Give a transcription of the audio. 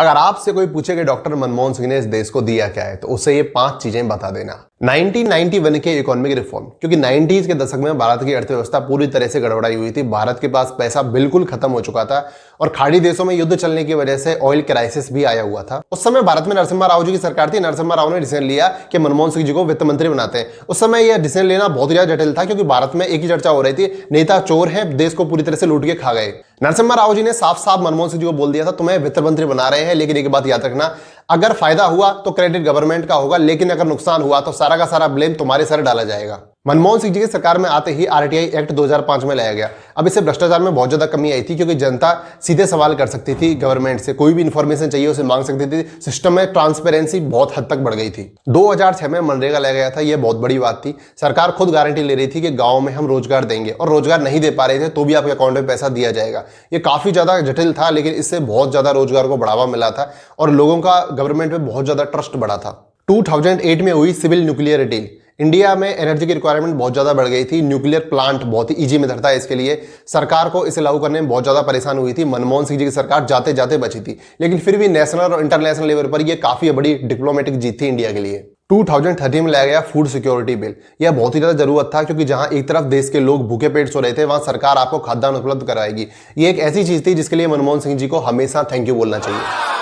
अगर आपसे कोई पूछे कि डॉक्टर मनमोहन सिंह ने इस देश को दिया क्या है, तो उसे ये 5 चीजें बता देना। 1991 के इकोनॉमिक रिफॉर्म, क्योंकि 90s के दशक में भारत की अर्थव्यवस्था पूरी तरह से गड़बड़ाई हुई थी। भारत के पास पैसा बिल्कुल खत्म हो चुका था और खाड़ी देशों में युद्ध चलने की वजह से ऑयल क्राइसिस भी आया हुआ था। उस समय भारत में नरसिम्हा राव जी की सरकार थी। नरसिम्हा राव ने डिसीजन लिया कि मनमोहन सिंह जी को वित्त मंत्री बनाते हैं। उस समय यह डिसीजन लेना बहुत ही ज्यादा जटिल था, क्योंकि भारत में एक ही चर्चा हो रही थी, नेता चोर है, देश को पूरी तरह से लूट के खा गए। नरसिम्हा राव जी ने साफ साफ मनमोहन सिंह जी को बोल दिया था, तुम्हें वित्त मंत्री बना रहे हैं, लेकिन एक बात याद रखना, अगर फायदा हुआ तो क्रेडिट गवर्नमेंट का होगा, लेकिन अगर नुकसान हुआ तो सारा का सारा ब्लेम तुम्हारे सर डाला जाएगा। मनमोहन सिंह जी की सरकार में आते ही आरटीआई एक्ट 2005 में लाया गया। अब इससे भ्रष्टाचार में बहुत ज्यादा कमी आई थी, क्योंकि जनता सीधे सवाल कर सकती थी गवर्नमेंट से, कोई भी इंफॉर्मेशन चाहिए उसे मांग सकती थी। सिस्टम में ट्रांसपेरेंसी बहुत हद तक बढ़ गई थी। 2006 में मनरेगा लाया गया था, यह बहुत बड़ी बात थी। सरकार खुद गारंटी ले रही थी कि गांव में हम रोजगार देंगे, और रोजगार नहीं दे पा रहे थे तो भी आपके अकाउंट में पैसा दिया जाएगा। ये काफी ज्यादा जटिल था, लेकिन इससे बहुत ज्यादा रोजगार को बढ़ावा मिला था और लोगों का गवर्नमेंट में बहुत ज्यादा ट्रस्ट बढ़ा था। 2008 में हुई सिविल न्यूक्लियर डील। इंडिया में एनर्जी की रिक्वायरमेंट बहुत ज्यादा बढ़ गई थी। न्यूक्लियर प्लांट बहुत ही इजी मेथड था इसके लिए। सरकार को इसे लागू करने में बहुत ज्यादा परेशान हुई थी। मनमोहन सिंह जी की सरकार जाते जाते बची थी, लेकिन फिर भी नेशनल और इंटरनेशनल लेवल पर यह काफी बड़ी डिप्लोमेटिक जीत थी इंडिया के लिए। 2013 में लाया गया फूड सिक्योरिटी बिल। यह बहुत ही ज्यादा जरूरत था, क्योंकि जहां एक तरफ देश के लोग भूखे पेट सो रहे थे, वहां सरकार आपको खाद्यान्न उपलब्ध कराएगी। ये एक ऐसी चीज थी जिसके लिए मनमोहन सिंह जी को हमेशा थैंक यू बोलना चाहिए।